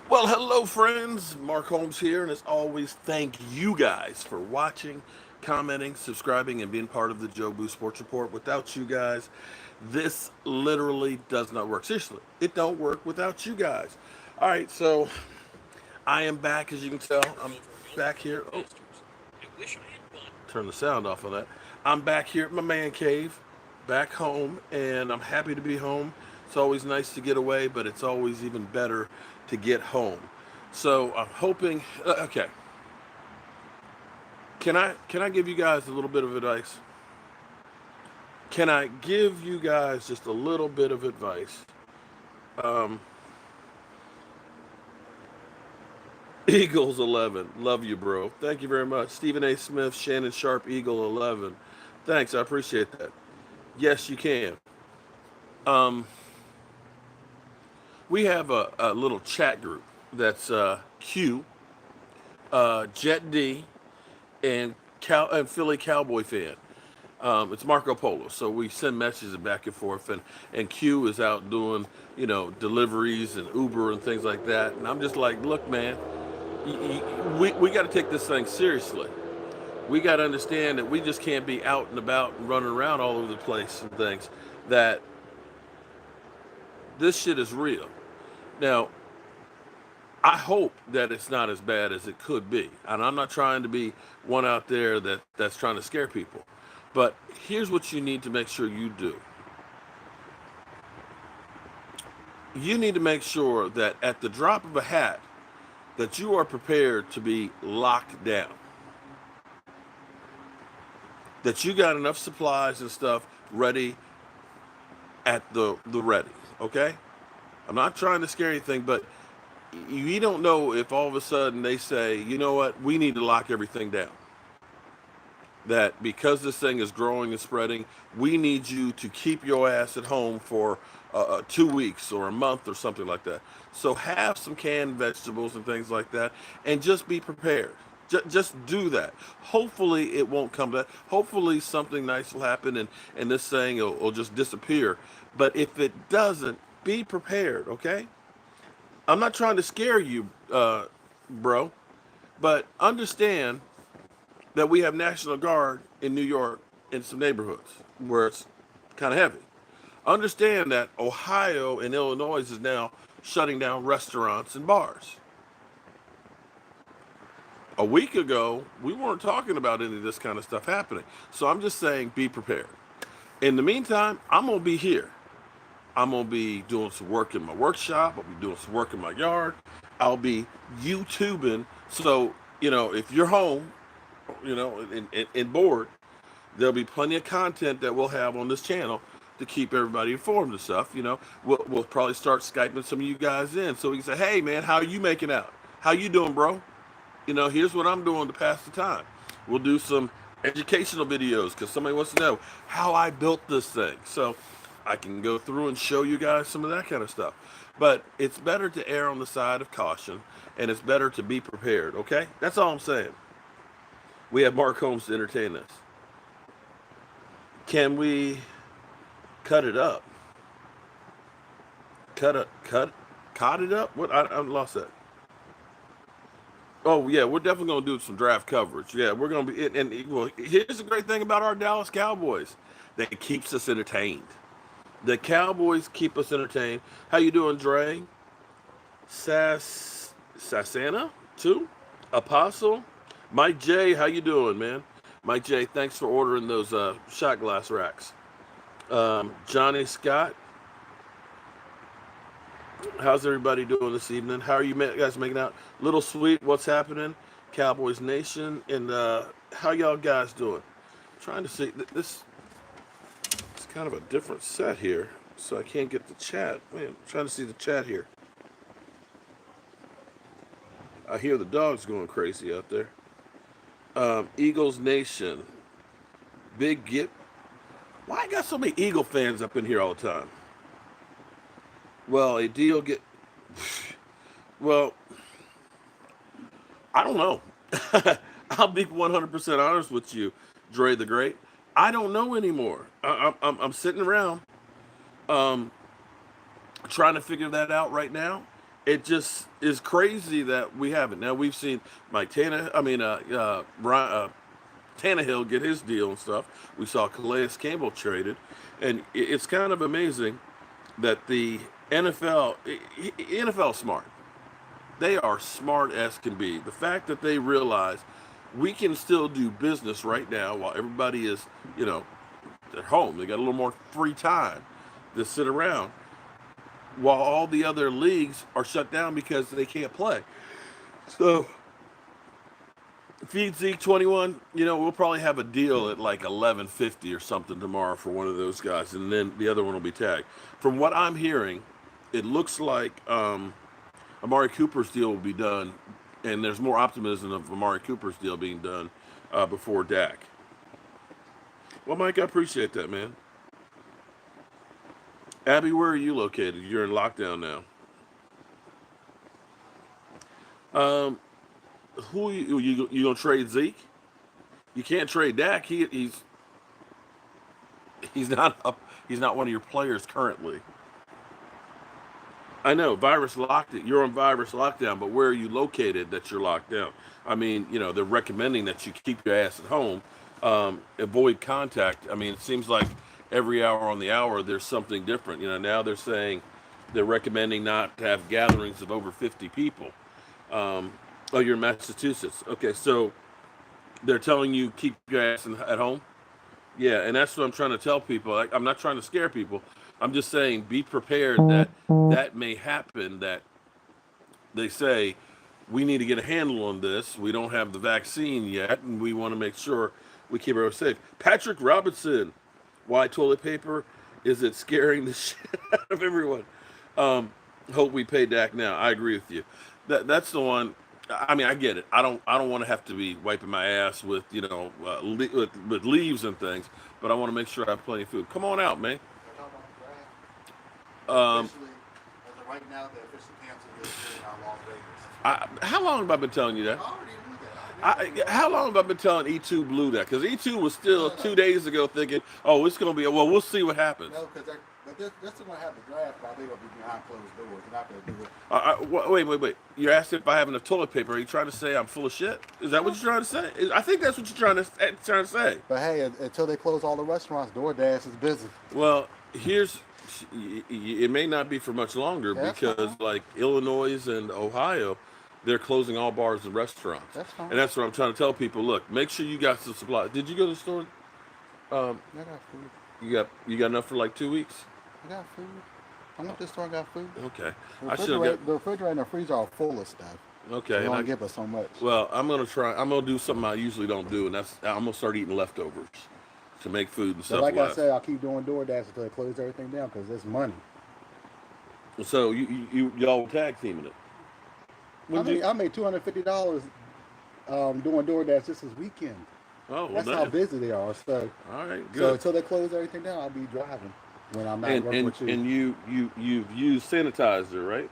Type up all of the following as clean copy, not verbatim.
Well, hello, friends. Mark Holmes here, and as always, thank you guys for watching, commenting, subscribing, and being part of the Jobu Sports Report. Without you guys, this literally does not work. Seriously, it don't work without you guys. All right, so I am back, as you can tell. I'm back here. Oh, turn the sound off on that. I'm back here at my man cave, back home, and I'm happy to be home. It's always nice to get away, but it's always even better to get home. So I'm hoping. Okay, can I give you guys a little bit of advice? Can I give you guys just a little bit of advice? Um, Eagles 11. Love you, bro. Thank you very much. Stephen A. Smith, Shannon Sharp, Eagle 11. Thanks. I appreciate that. Yes, you can. Um, we have a little chat group that's Q, Jet D, and Philly Cowboy fan. It's Marco Polo, so we send messages back and forth, and Q is out doing deliveries and Uber and things like that, and I'm just like, look, man, we got to take this thing seriously. We got to understand that we just can't be out and about and running around all over the place and things. That this shit is real. Now, I hope that it's not as bad as it could be. And I'm not trying to be one out there that's trying to scare people. But here's what you need to make sure you do. You need to make sure that at the drop of a hat that you are prepared to be locked down. That you got enough supplies and stuff ready at the ready, okay? I'm not trying to scare anything, but you don't know if all of a sudden they say, you know what, we need to lock everything down. That because this thing is growing and spreading, we need you to keep your ass at home for 2 weeks or a month or something like that. So have some canned vegetables and things like that, and just be prepared. Just do that. Hopefully it won't come back. Hopefully something nice will happen and this thing will just disappear. But if it doesn't, be prepared, okay? I'm not trying to scare you, bro, but understand that we have National Guard in New York in some neighborhoods where it's kind of heavy. Understand that Ohio and Illinois is now shutting down restaurants and bars. A week ago, we weren't talking about any of this kind of stuff happening. So I'm just saying be prepared. In the meantime, I'm going to be here. I'm going to be doing some work in my workshop. I'll be doing some work in my yard. I'll be YouTubing. So, if you're home, and bored, there'll be plenty of content that we'll have on this channel to keep everybody informed and stuff. We'll probably start Skyping some of you guys in so we can say, hey, man, how are you making out? How you doing, bro? Here's what I'm doing to pass the time. We'll do some educational videos because somebody wants to know how I built this thing. So I can go through and show you guys some of that kind of stuff. But it's better to err on the side of caution, and it's better to be prepared, okay? That's all I'm saying. We have Mark Holmes to entertain us. Can we cut it up? Cut it up? What? I lost that. Oh yeah, we're definitely gonna do some draft coverage. Yeah, we're gonna be. Well, here's the great thing about our Dallas Cowboys. They keeps us entertained. The Cowboys keep us entertained. How you doing, Dre? Sassana too. Apostle, Mike J. How you doing, man? Mike J. Thanks for ordering those shot glass racks. Johnny Scott, how's everybody doing this evening? How are you guys making out? Little Sweet, what's happening? Cowboys Nation, and how y'all guys doing? I'm trying to see this. It's kind of a different set here, so I can't get the chat. Man, I'm trying to see the chat here. I hear the dogs going crazy out there. Eagles Nation, Big Get. Why I got so many Eagle fans up in here all the time? Well, a deal get. Well, I don't know. I'll be 100% honest with you, Dre the Great. I don't know anymore. I'm sitting around um, trying to figure that out right now. it just is crazy that we haven't. Now we've seen Mike Tanner, Tannehill get his deal and stuff. We saw Calais Campbell traded, and it's kind of amazing that the NFL is smart. They are smart as can be. The fact that they realize we can still do business right now while everybody is, you know, at home. They got a little more free time to sit around while all the other leagues are shut down because they can't play. So Feed Zeke 21. We'll probably have a deal at like 11:50 or something tomorrow for one of those guys, and then the other one will be tagged. From what I'm hearing, it looks like Amari Cooper's deal will be done, and there's more optimism of Amari Cooper's deal being done before Dak. Well, Mike, I appreciate that, man. Abby, where are you located? You're in lockdown now. Um, who you gonna trade Zeke? You can't trade Dak. He's not up. He's not one of your players currently. I know virus locked it. You're on virus lockdown, but where are you located that you're locked down? I mean, they're recommending that you keep your ass at home, avoid contact. I mean, it seems like every hour on the hour there's something different. Now they're recommending not to have gatherings of over 50 people. Oh, you're in Massachusetts. Okay, so they're telling you keep your ass at home. Yeah, and that's what I'm trying to tell people. I'm not trying to scare people. I'm just saying be prepared that that may happen. That they say we need to get a handle on this. We don't have the vaccine yet, and we want to make sure we keep everyone safe. Patrick Robinson, why toilet paper? Is it scaring the shit out of everyone? Hope we pay Dak now. I agree with you. That's the one. I mean, I get it. I don't want to have to be wiping my ass with with leaves and things, but I want to make sure I have plenty of food. Come on out, man. Um, Officially, as of right now, they officially canceled this year in Las Vegas. how long have I been telling you I that? already knew that. How long have I been telling E2 Blue that? Because E2 was still 2 days ago thinking, oh, it's going to be, well, we'll see what happens. No, because they're still going to have the draft, but they're going to be behind closed doors. They're not going to do it. Wait. You're asking if I have enough toilet paper. Are you trying to say I'm full of shit? Is that what you're trying to say? I think that's what you're trying to say. But hey, until they close all the restaurants, DoorDash is busy. Well, it may not be for much longer That's because fine. like Illinois and Ohio, they're closing all bars and restaurants. That's fine. And that's what I'm trying to tell people. Look, make sure you got some supplies. Did you go to the store? Um, I got food. you got enough for like 2 weeks? I got food. I went to the store and got food. Okay. The refrigerator and the freezer are full of stuff. Okay. They only give us so much. Well, I'm gonna do something I usually don't do, and I'm gonna start eating leftovers to make food and But stuff. like I last. said, I'll keep doing DoorDash until they close everything down because it's money. So y'all tag teaming it. I made $250 doing DoorDash just this weekend. Oh, well, That's how busy they are. So, all right, so good. until they close everything down, I'll be driving when I'm not And working with you. and you've used sanitizer, right?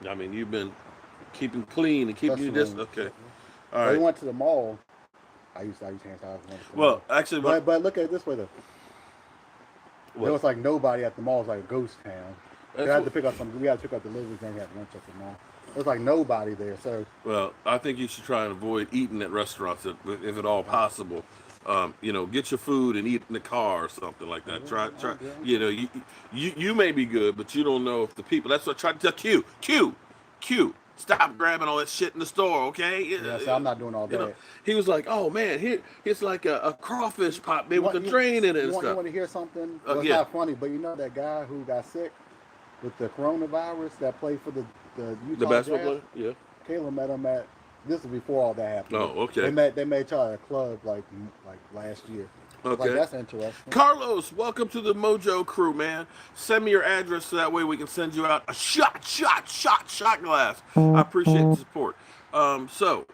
I mean, you've been keeping clean and keeping your distance. Okay, all When we right. went to the mall. I used hand sanitizer. Well, actually, but look at it this way though. what- There was like nobody at the mall. It was like a ghost town. We that's had to what- pick up some. We had to pick up deliveries and we had lunch at the mall. There was like nobody there. So well, I think you should try and avoid eating at restaurants if at all possible. Get your food and eat in the car or something like that. Try. You may be good, but you don't know if the people. That's what I tried to tell Q. Stop grabbing all that shit in the store, okay? yeah, so I'm not doing all that. He was like, "Oh man, here it's like a crawfish pot made with a drain in it and You stuff." want to hear something? Well, it's Yeah. not funny, but you know that guy who got sick with the coronavirus that played for the Utah The basketball Jazz? player, yeah. Kayla met him at. This was before all that happened. Oh, okay. They met each other at a club like last year. Like Okay. that's interesting. Carlos, welcome to the Mojo crew, man. Send me your address so that way we can send you out a shot glass. I appreciate the support. So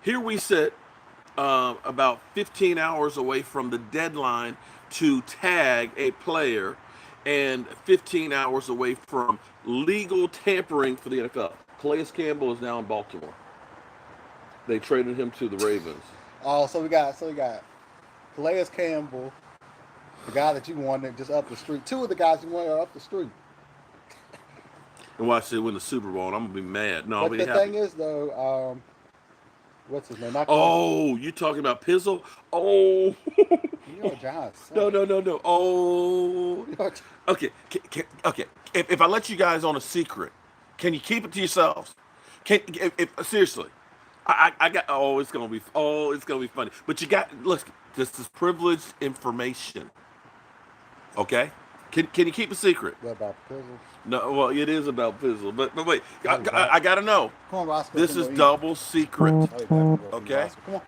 here we sit, about 15 hours away from the deadline to tag a player, and 15 hours away from legal tampering for the NFL. Calais Campbell is now in Baltimore. They traded him to the Ravens. Oh, so we got Calais Campbell, the guy that you wanted just up the street. Two of the guys you wanted are up the street. and watch they win the Super Bowl, and I'm gonna be mad. No, I'll But be the happy. thing is, though, what's his name? Not Carson. Oh, you talking about Pizzle? Oh, You're a Giants fan. no. Oh, You're a- okay, okay. If I let you guys on a secret, can you keep it to yourselves? If seriously, I got. It's gonna be funny. But you got look. This is privileged information. Okay, can you keep a secret? What about Pizzle? No, well, it is about Pizzle, but wait, Come on, Zach. I gotta know. Come on, Roscoe. This Come is on, eat. double secret. Oh, you gotta go from Okay. Roscoe. Come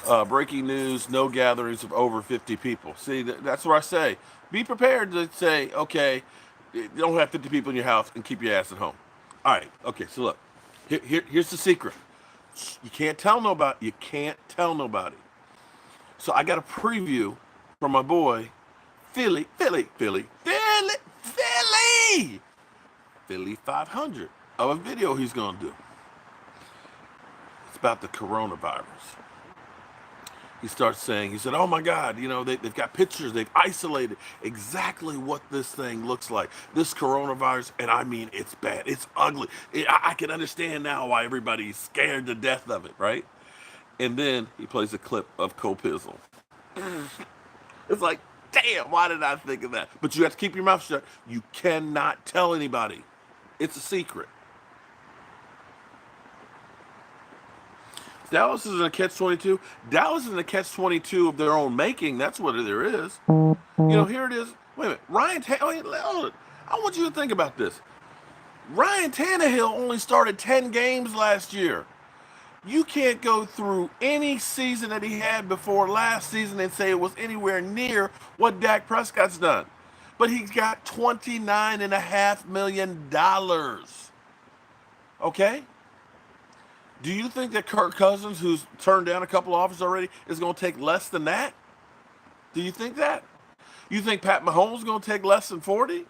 on. Breaking news: no gatherings of over 50 people. See, that's where I say, be prepared to say, okay, you don't have 50 people in your house and keep your ass at home. All right. Okay. So look, here's the secret. You can't tell nobody. You can't tell nobody. So I got a preview from my boy, Philly 500 of a video he's gonna do. It's about the coronavirus. He starts saying, he said, oh my God, they've got pictures, they've isolated exactly what this thing looks like. This coronavirus, and I mean, it's bad, it's ugly. I can understand now why everybody's scared to death of it, right? And then he plays a clip of Copizzle. It's like, damn, why did I think of that? But you have to keep your mouth shut. You cannot tell anybody. It's a secret. Dallas is in a catch-22. Dallas is in a catch-22 of their own making. That's what there is. Here it is. Wait a minute. I want you to think about this. Ryan Tannehill only started 10 games last year. You can't go through any season that he had before last season and say it was anywhere near what Dak Prescott's done. But he's got $29.5 million. Okay? Do you think that Kirk Cousins, who's turned down a couple offers already, is going to take less than that? Do you think that? You think Pat Mahomes is going to take less than 40?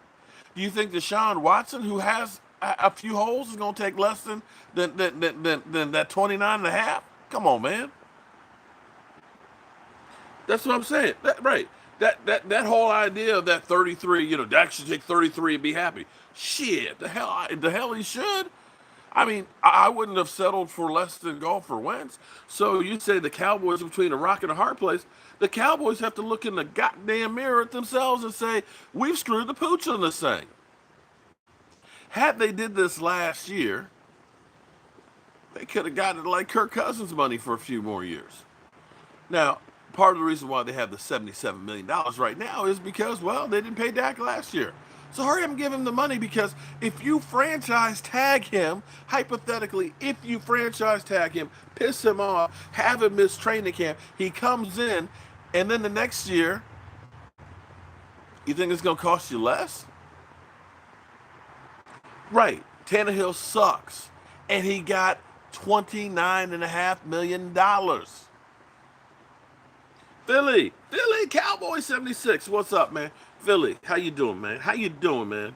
Do you think Deshaun Watson, who has a few holes, is going to take less than that 29 and a half? Come on, man. That's what I'm saying. Right. That whole idea of that 33, Dak should take 33 and be happy. Shit, the hell he should. I mean, I wouldn't have settled for less than golf for Wentz. So you say the Cowboys are between a rock and a hard place. The Cowboys have to look in the goddamn mirror at themselves and say, we've screwed the pooch on this thing. Had they did this last year, they could have gotten like Kirk Cousins money for a few more years. Now, part of the reason why they have the $77 million right now is because, well, they didn't pay Dak last year. So hurry up and give him the money, because if you franchise tag him, hypothetically, if you franchise tag him, piss him off, have him miss training camp, he comes in, and then the next year, you think it's going to cost you less? Right. Tannehill sucks. And he got $29.5 million. Philly, Cowboys 76. What's up, man? Philly, how you doing, man? How you doing, man?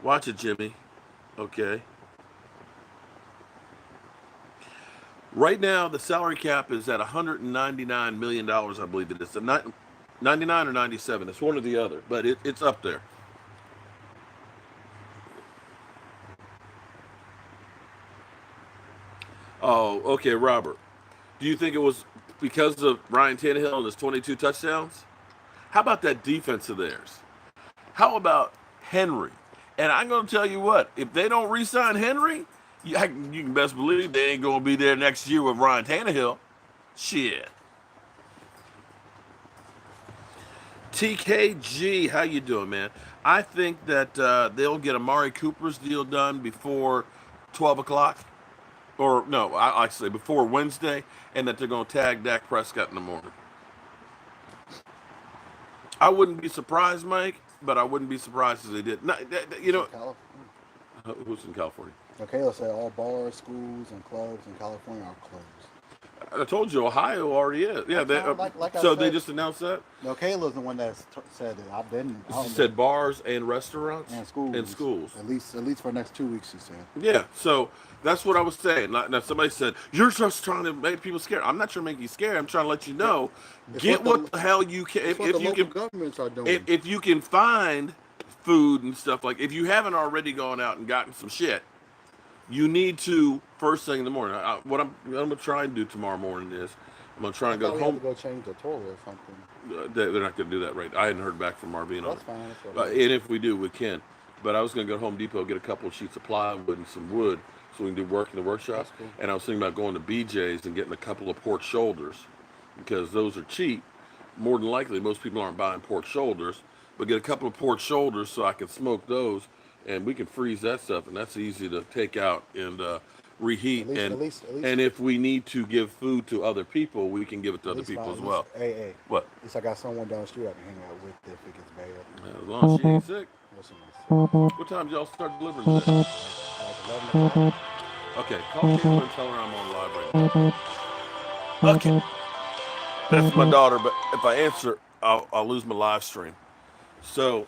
Watch it, Jimmy. Okay. Right now, the salary cap is at $199 million, I believe it is. 99 or 97. It's one or the other, but it's up there. Oh, okay, Robert. Do you think it was because of Ryan Tannehill and his 22 touchdowns? How about that defense of theirs? How about Henry? And I'm going to tell you what, if they don't re-sign Henry, you can best believe they ain't going to be there next year with Ryan Tannehill. Shit. TKG, how you doing, man? I think that they'll get Amari Cooper's deal done before 12 o'clock. Or, no, I say before Wednesday, and that they're going to tag Dak Prescott in the morning. I wouldn't be surprised, Mike, but I wouldn't be surprised if they did. No, California. Who's in California? Okay, let's say all bars, schools, and clubs in California are closed. I told you Ohio already is. Yeah, like I so they said, just announced that. no, Kayla's the one that said it. I didn't. I She don't know. said bars and restaurants And schools. and schools. At least for the next 2 weeks, she said. Yeah, so that's what I was saying. Now somebody said you're just trying to make people scared. I'm not trying to make you scared. I'm trying to let you know, get what the hell you can. It's what the local governments are doing. If you can find food and stuff, like if you haven't already gone out and gotten some shit, you need to first thing in the morning. What I'm gonna try and do tomorrow morning is I'm gonna try and go home. To go change the toilet or something. They're not gonna do that right. I hadn't heard back from Marvin on it. That's fine. And if we do, we can. But I was gonna go to Home Depot, get a couple of sheets of plywood and some wood so we can do work in the workshop. Cool. And I was thinking about going to BJ's and getting a couple of pork shoulders because those are cheap. More than likely, most people aren't buying pork shoulders, but get a couple of pork shoulders so I can smoke those, and we can freeze that stuff, and that's easy to take out and reheat. At least. And if we need to give food to other people, we can give it to other people as well. Hey. What? At least I got someone down the street I can hang out with if it gets bad. As long as she ain't sick. Listen, What time did y'all start delivering today? like 11 o'clock. Okay, call Caitlin and tell her I'm on live right now. Okay. That's my daughter, but if I answer, I'll lose my live stream. So,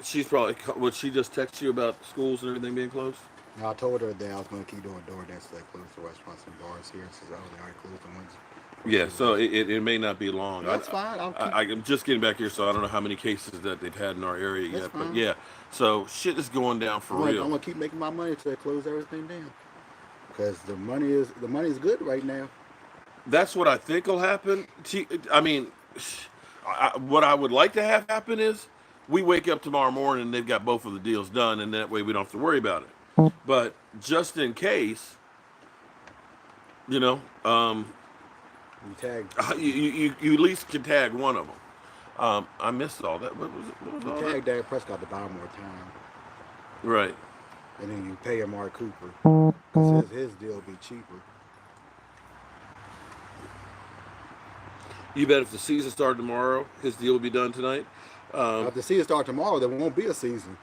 she's probably, would she just text you about schools and everything being closed? No, I told her that I was going to keep doing DoorDash so I close the restaurants and bars here since I already closed the ones. Yeah, so it may not be long. That's fine. I'm just getting back here, so I don't know how many cases that they've had in our area That's yet. fine. But yeah, so shit is going down for real. I'm going to keep making my money until they close everything down. Because the money is good right now. That's what I think will happen. I mean, what I would like to have happen is we wake up tomorrow morning and they've got both of the deals done, and that way we don't have to worry about it. But just in case, you know, you tag. You at least can tag one of them. I missed all that. What was it? You tag Dak Prescott to buy more time. Right. And then you pay Amari Cooper because his deal will be cheaper. You bet if the season started tomorrow, his deal will be done tonight. If the season starts tomorrow, there won't be a season.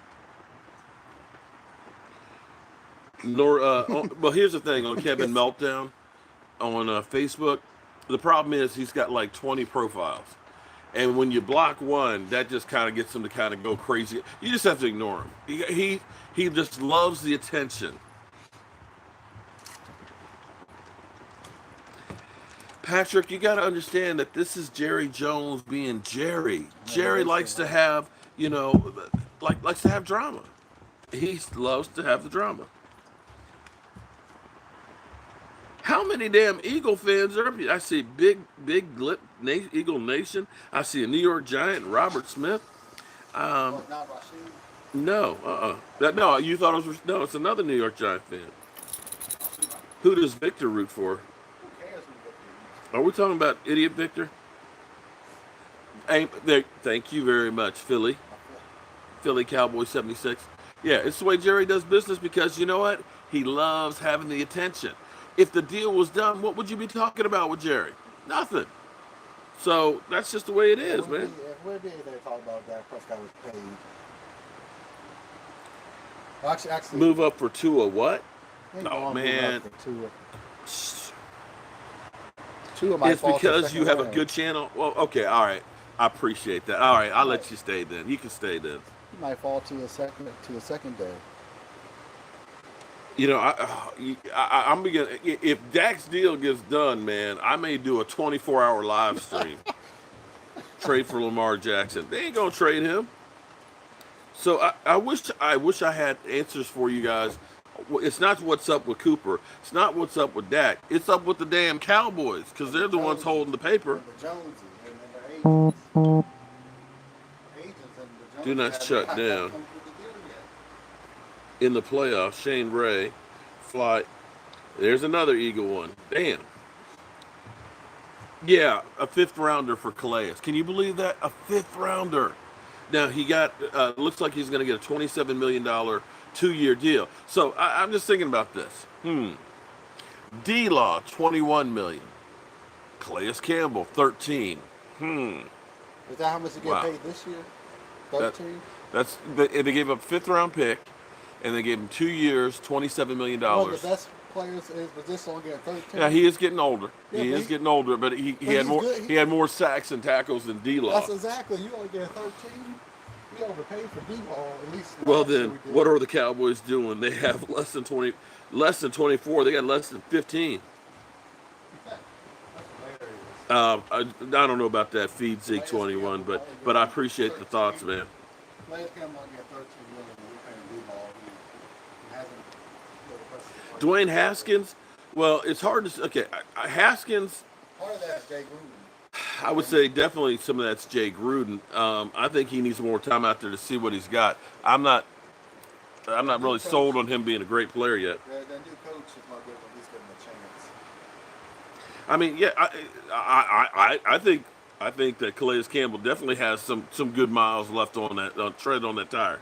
Well, here's the thing on Kevin Meltdown on Facebook. The problem is he's got like 20 profiles. And when you block one, that just kind of gets him to kind of go crazy. You just have to ignore him. He just loves the attention. Patrick, you got to understand that this is Jerry Jones being Jerry. Jerry likes to have, likes to have drama. He loves to have the drama. How many damn Eagle fans are up here? I see big Eagle Nation. I see a New York Giant, Robert Smith. No, No, you thought it was, no, it's another New York Giant fan. Who does Victor root for? Are we talking about idiot Victor? Thank you very much, Philly Cowboys 76. Yeah, it's the way Jerry does business because you know what? He loves having the attention. If the deal was done, what would you be talking about with Jerry? Nothing. So that's just the way it is, man. Where did they talk about Dak Prescott was paid? Actually, move up for Tua what? Oh, man. It's because you have a good channel. Well, okay, all right. I appreciate that. All right, I'll let you stay then. You can stay then. You might fall to a second day. You know, I'm beginning. If Dak's deal gets done, man, I may do a 24-hour live stream. Trade for Lamar Jackson. They ain't gonna trade him. So I wish I had answers for you guys. It's not what's up with Cooper. It's not what's up with Dak. It's up with the damn Cowboys because they're the ones holding the paper. Do not shut down. In the playoffs, Shane Ray, fly. There's another Eagle one. Damn. Yeah, a 5th rounder for Calais. Can you believe that? A 5th rounder. Now he got. Looks like he's going to get a $27 million 2-year deal. So I'm just thinking about this. D-Law, $21 million. Calais Campbell, $13. Is that how much he get paid this year? 13. They gave up 5th round pick. And they gave him 2 years, $27 million. One of the players in his position only getting 13. Yeah, he is getting older. Yeah, He is getting older, but he but had he's more good. he had more sacks and tackles than D-Law. That's exactly. You only get 13. We overpaid for D-Law, at least Well, last year then, we did. what are the Cowboys doing? They have less than 24. They got less than 15. That's hilarious. I don't know about that feed Zeke Players 21, Campbell but only I getting appreciate the thoughts, 13. man. Players Campbell only get 13 million, and we're paying D-Law. He hasn't really impressed. Dwayne Haskins. Well, it's hard to. Okay, Haskins. Part of that's Jay Gruden. I would say definitely some of that's Jay Gruden. I think he needs more time out there to see what he's got. I'm not really sold on him being a great player yet. That new coach is not giving at least give him a chance. I mean, yeah, I think that Calais Campbell definitely has some good miles left on that tread on that tire.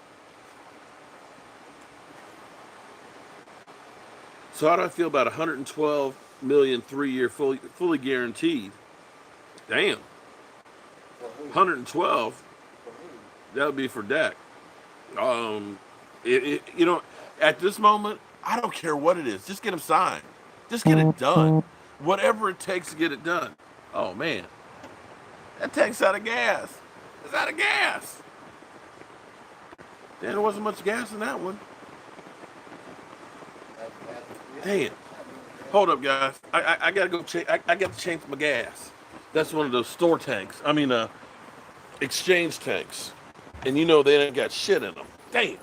So how do I feel about 112 million 3-year fully guaranteed? Damn, For who? 112. For who? That would be for Dak. You know, at this moment, I don't care what it is. Just get him signed. Just get it done. Whatever it takes to get it done. Oh man, that tank's out of gas. It's out of gas. Damn, there wasn't much gas in that one. Damn. Hold up, guys. I gotta go change. I got to change my gas. That's one of those store tanks. I mean, exchange tanks. And you know they ain't got shit in them. Damn.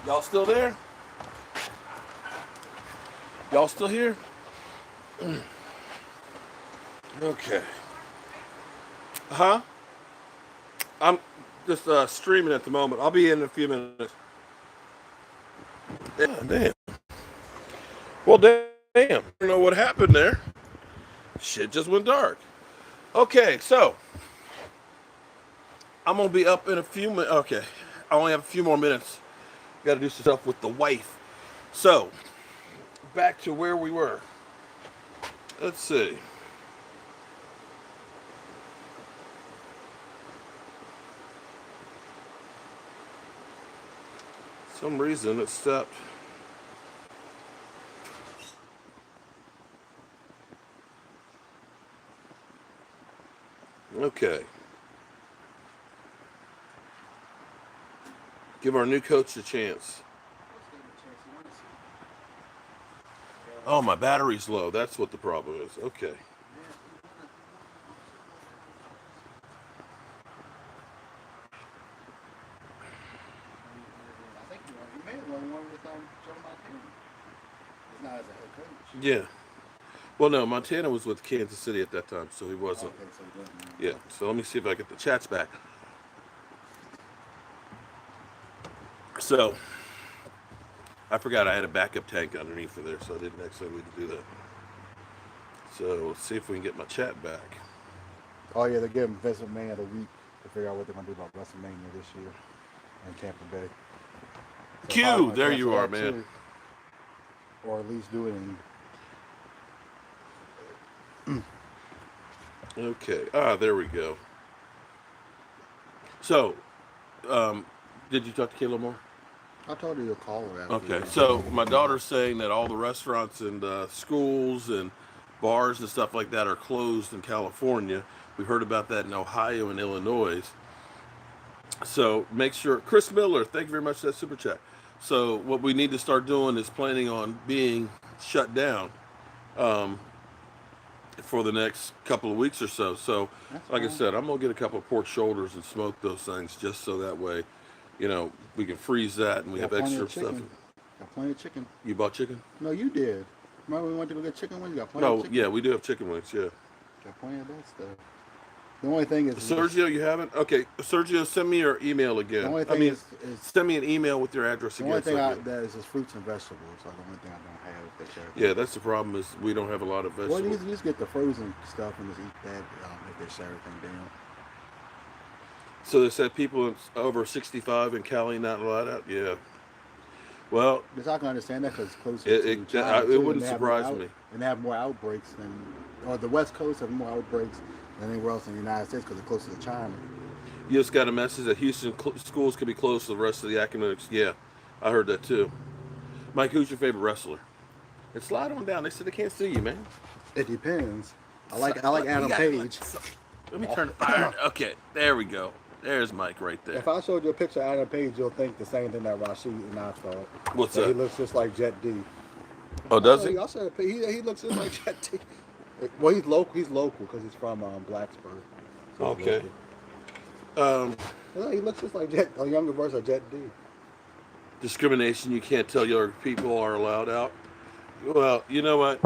Y'all still there? Y'all still here? Okay. Huh? I'm just streaming at the moment. I'll be in a few minutes. Yeah, damn. Well, damn. I don't know what happened there. Shit just went dark. Okay, so I'm gonna be up in a few minutes. Okay, I only have a few more minutes. Got to do some stuff with the wife. So back to where we were. Let's see. Some reason it stopped. Okay. Give our new coach a chance. Oh, my battery's low. That's what the problem is. Okay. I think you may have won one with Joe Montana. He's not as a head coach. Yeah. Well, no, Montana was with Kansas City at that time, so he wasn't. Okay, so he doesn't. Yeah. So let me see if I get the chats back. So I forgot I had a backup tank underneath of there, so I didn't actually need to do that. So let's see if we can get my chat back. Oh yeah, they're giving Vince McMahon a week to figure out what they're gonna do about WrestleMania this year in Tampa Bay. So Q, there you are, man. Too, or at least do it in. Okay. There we go. So, did you talk to Kayla more? I told you to call her after. Okay. So my daughter's saying that all the restaurants and schools and bars and stuff like that are closed in California. We heard about that in Ohio and Illinois. So make sure, Chris Miller, thank you very much for that super chat. So what we need to start doing is planning on being shut down for the next couple of weeks or so. So like I said, I'm gonna get a couple of pork shoulders and smoke those things just so that way, we can freeze that and we have extra stuff. Got plenty of chicken. You bought chicken? No, you did. Remember we went to go get chicken wings? You got plenty of chicken? Yeah, we do have chicken wings, yeah. Got plenty of that stuff. The only thing is... Sergio, you haven't? Okay, Sergio, send me your email again. The only thing is send me an email with your address again. The only thing that is fruits and vegetables. So the only thing I don't have if they share. Yeah, that's the problem is we don't have a lot of vegetables. Well, you just get the frozen stuff and just eat that if they share everything down. So they said people over 65 in Cali not allowed out? Yeah. Well... I can understand that because it's closer to China, it wouldn't surprise me. And they have more outbreaks than... Or the West Coast have more outbreaks than anywhere else in the United States because they're closer to China. You just got a message that Houston schools could be closed to the rest of the academics. Yeah, I heard that too. Mike, who's your favorite wrestler? And slide on down. They said they can't see you, man. It depends. I like Adam Page. Let me turn the fire. Okay, there we go. There's Mike right there. If I showed you a picture of Adam Page, you'll think the same thing that Rashid and I thought. What's that? He looks just like Jet D. Oh, does he? I said he looks just like Jet D. Well, he's local. He's local because he's from Blacksburg. So okay. He looks just like a younger version of Jet D. Discrimination. You can't tell younger people are allowed out. Well, you know what?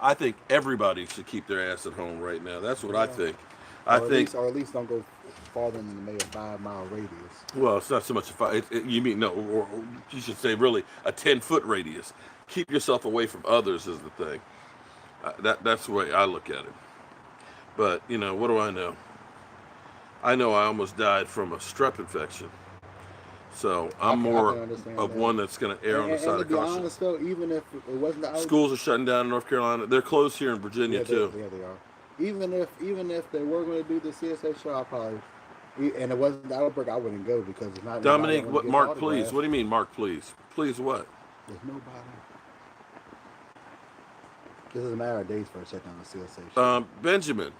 I think everybody should keep their ass at home right now. That's what I think. Or at least don't go farther than maybe a 5-mile radius. Well, it's not so much you mean no, or you should say really a 10-foot radius. Keep yourself away from others is the thing. That's the way I look at it. But what do I know? I know I almost died from a strep infection. So I'm more of one that's going to err on the side of caution. To be honest, though, even if it wasn't the schools are shutting down in North Carolina. They're closed here in Virginia too. Yeah, they are. Even if they were going to do the CSA show, I probably, and it wasn't the outbreak, I wouldn't go because it's not. Dominique, what? Mark, please. What do you mean, Mark, please? Please, what? There's nobody. This is a matter of days for a second on the CSA show. Benjamin,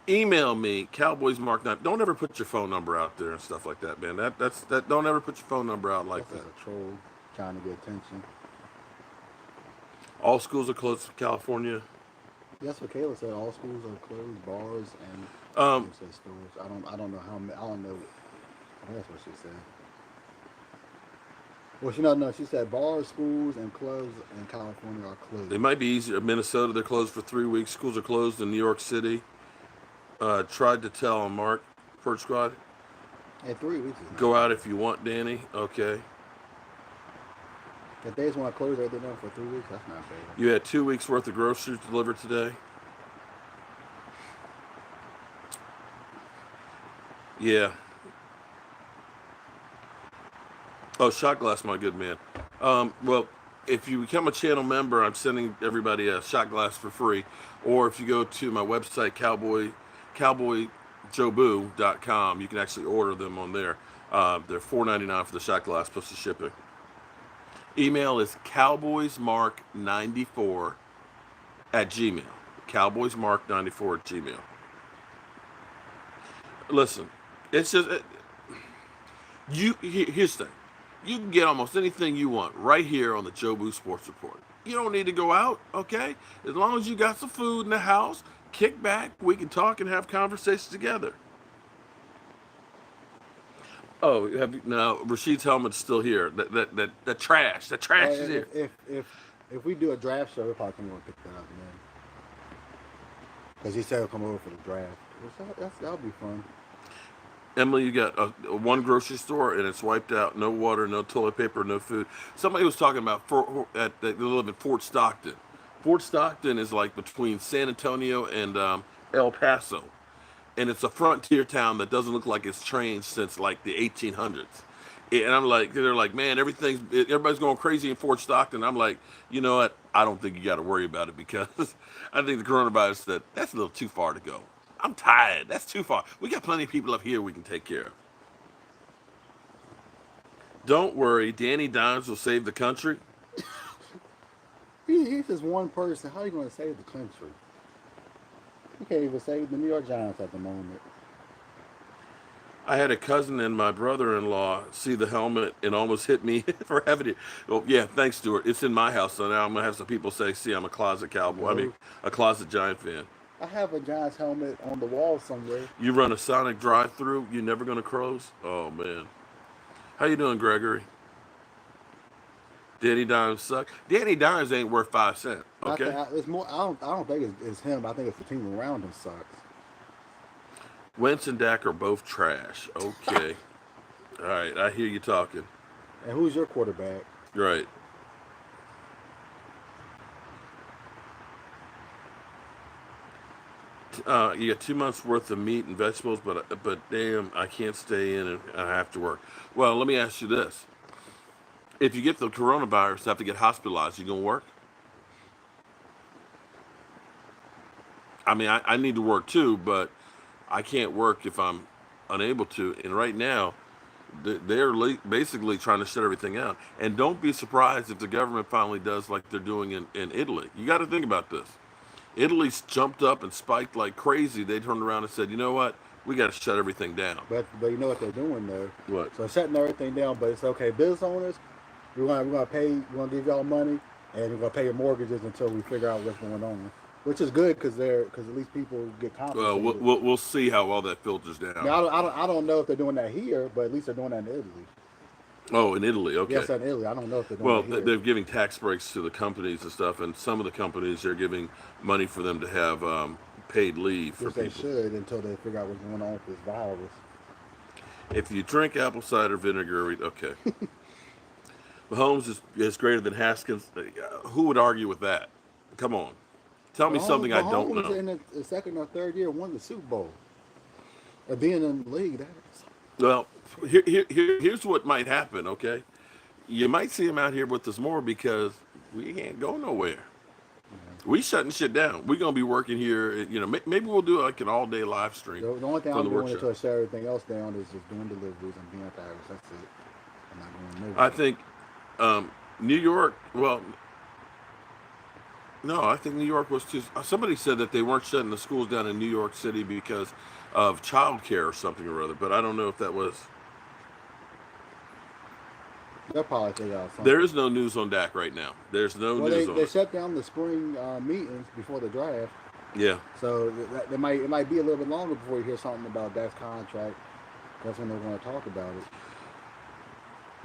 email me CowboysMark9. Don't ever put your phone number out there and stuff like that, man. That. Don't ever put your phone number out like that. That's a troll trying to get attention. All schools are closed in California. That's what Kayla said. All schools are closed, bars and stores. I don't know how. I don't know. That's what she said. Well, no. She said bars, schools, and clubs in California are closed. They might be easier. Minnesota, they're closed for 3 weeks. Schools are closed in New York City. Tried to tell Mark, Perch Squad. Hey, 3 weeks. Go out if you want, Danny. Okay. If they just want to close everything down for 3 weeks, that's not fair. You had 2 weeks worth of groceries delivered today. Yeah. Oh, shot glass, my good man. Well, if you become a channel member, I'm sending everybody a shot glass for free. Or if you go to my website, cowboyjobu.com, you can actually order them on there. They're $4.99 for the shot glass plus the shipping. Email is cowboysmark94@gmail. Cowboysmark94@gmail. Listen, it's just here's the thing. You can get almost anything you want right here on the Jobu Sports Report. You don't need to go out, okay? As long as you got some food in the house, kick back. We can talk and have conversations together. Oh, now Rashid's helmet's still here. That trash. The Well, trash is here. if we do a draft show, we'll probably come over and pick that up, man. Because he said he'll come over for the draft. That'll be fun. Emily, you got one grocery store and it's wiped out. No water, no toilet paper, no food. Somebody was talking about they live in Fort Stockton. Fort Stockton is like between San Antonio and El Paso, and it's a frontier town that doesn't look like it's changed since like the 1800s. And I'm like, they're like, man, everybody's going crazy in Fort Stockton. I'm like, you know what? I don't think you got to worry about it because I think the coronavirus that's a little too far to go. I'm tired. That's too far. We got plenty of people up here we can take care of. Don't worry, Danny Dimes will save the country. He's just one person. How are you going to save the country? You can't even save the New York Giants at the moment. I had a cousin and my brother-in-law see the helmet and almost hit me for having it. Oh, yeah, thanks, Stuart. It's in my house, so now I'm going to have some people say, see, I'm a closet Cowboy. I mean, a closet Giant fan. I have a Giants helmet on the wall somewhere. You run a Sonic drive-through, you're never going to close? Oh, man. How you doing, Gregory? Danny Dimes suck. Danny Dimes ain't worth 5 cents, okay? It's more. I don't think it's him. I think it's the team around him sucks. Wentz and Dak are both trash. Okay. All right, I hear you talking. And who's your quarterback? Right. You got 2 months worth of meat and vegetables, but damn, I can't stay in and I have to work. Well, let me ask you this: if you get the coronavirus, have to get hospitalized, you gonna work? I mean, I need to work too, but I can't work if I'm unable to. And right now, they're basically trying to shut everything out. And don't be surprised if the government finally does like they're doing in Italy. You got to think about this. Italy's jumped up and spiked like crazy. They turned around and said, you know what? We got to shut everything down. But you know what they're doing though. What? So shutting everything down, but it's okay. Business owners, we're gonna give y'all money, and we're gonna pay your mortgages until we figure out what's going on. Which is good because at least people get compensated. Well, we'll see how all that filters down. Now, I don't know if they're doing that here, but at least they're doing that in Italy. Oh, in Italy, okay. Yes, in Italy. I don't know if they're doing that here. They're giving tax breaks to the companies and stuff, and some of the companies are giving money for them to have paid leave for people. They should until they figure out what's going on with this virus. If you drink apple cider vinegar, okay. Holmes is greater than Haskins. Who would argue with that? Come on. Tell me something I don't know. In the second or third year, won the Super Bowl. Being in the league, well, here's what might happen. Okay, you might see him out here with us more because we can't go nowhere. Mm-hmm. We shutting shit down. We're gonna be working here. You know, maybe we'll do like an all-day live stream. The only thing I'm doing to shut everything else down is just doing deliveries and being at the house. That's it. I'm not going nowhere. I think New York. Well. No, I think New York was too. Somebody said that they weren't shutting the schools down in New York City because of child care or something or other, but I don't know if that was. They'll probably figure out something. There is no news on Dak right now. There's no news on it. They shut down the spring meetings before the draft. Yeah. So it might be a little bit longer before you hear something about Dak's contract. That's when they're going to talk about it.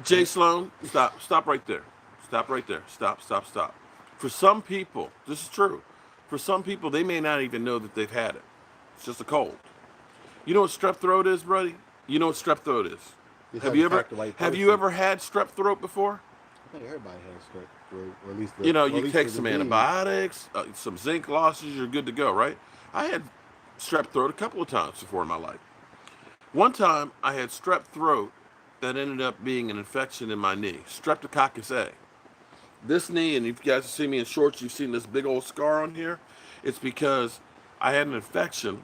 Jay Sloan, stop right there. Stop right there. Stop. For some people, this is true. For some people, they may not even know that they've had it. It's just a cold. You know what strep throat is, buddy? You know what strep throat is? Have you ever had strep throat before? I think everybody has strep throat, or at least you take some antibiotics, some zinc lozenge, you're good to go, right? I had strep throat a couple of times before in my life. One time, I had strep throat that ended up being an infection in my knee, Streptococcus A. This knee, and if you guys see me in shorts, you've seen this big old scar on here. It's because I had an infection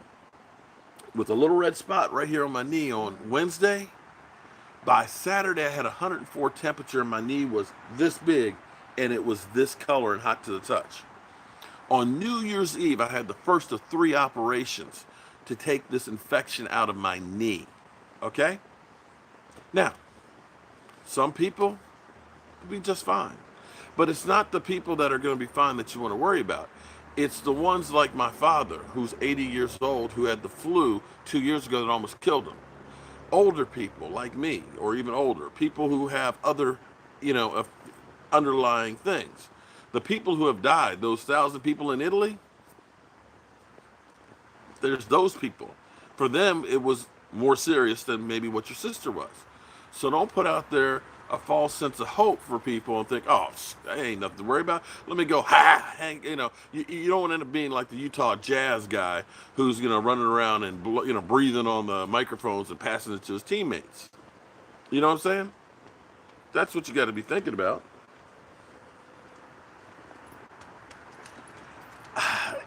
with a little red spot right here on my knee on Wednesday. By Saturday, I had 104 temperature, and my knee was this big, and it was this color and hot to the touch. On New Year's Eve, I had the first of 3 operations to take this infection out of my knee. Okay? Now, some people will be just fine. But it's not the people that are going to be fine that you want to worry about. It's the ones like my father, who's 80 years old, who had the flu 2 years ago that almost killed him. Older people like me, or even older, people who have other, underlying things. The people who have died, those 1,000 people in Italy, there's those people. For them, it was more serious than maybe what your sister was. So don't put out there a false sense of hope for people and think, oh, ain't nothing to worry about. Let me go, hang, you don't want to end up being like the Utah Jazz guy who's, running around and, breathing on the microphones and passing it to his teammates. You know what I'm saying? That's what you got to be thinking about.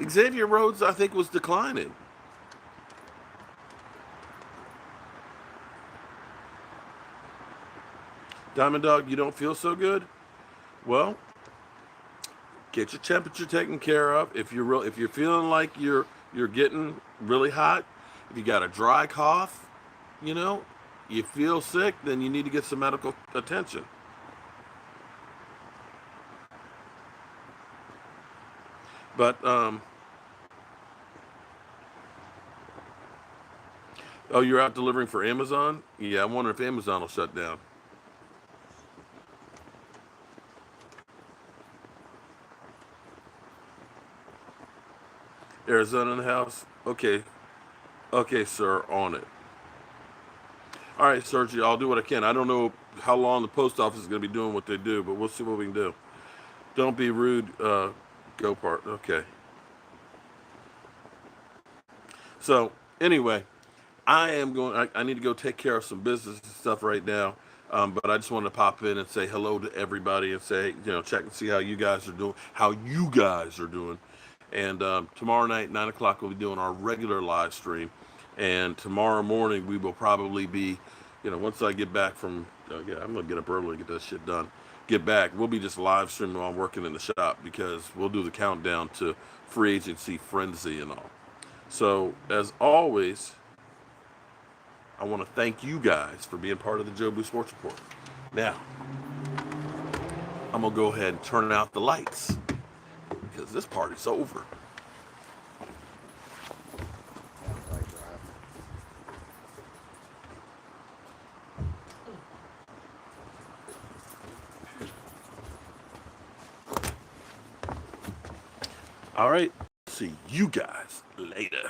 Xavier Rhodes, I think, was declining. Diamond Dog, you don't feel so good? Well, get your temperature taken care of. If you're feeling like you're getting really hot, if you got a dry cough, you know, you feel sick, then you need to get some medical attention. But oh, you're out delivering for Amazon? Yeah, I wonder if Amazon will shut down. Arizona in the house? Okay. Okay, sir, on it. All right, Sergio, I'll do what I can. I don't know how long the post office is going to be doing what they do, but we'll see what we can do. Don't be rude, go part. Okay. So, anyway, I need to go take care of some business and stuff right now. But I just wanted to pop in and say hello to everybody and say, check and see how you guys are doing, And tomorrow night, 9 o'clock, we'll be doing our regular live stream. And tomorrow morning, we will probably be, once I get back from, yeah, I'm going to get up early and get this shit done. Get back, we'll be just live streaming while I'm working in the shop because we'll do the countdown to free agency frenzy and all. So, as always, I want to thank you guys for being part of the Jobu Sports Report. Now, I'm going to go ahead and turn out the lights because this party's over. All right, see you guys later.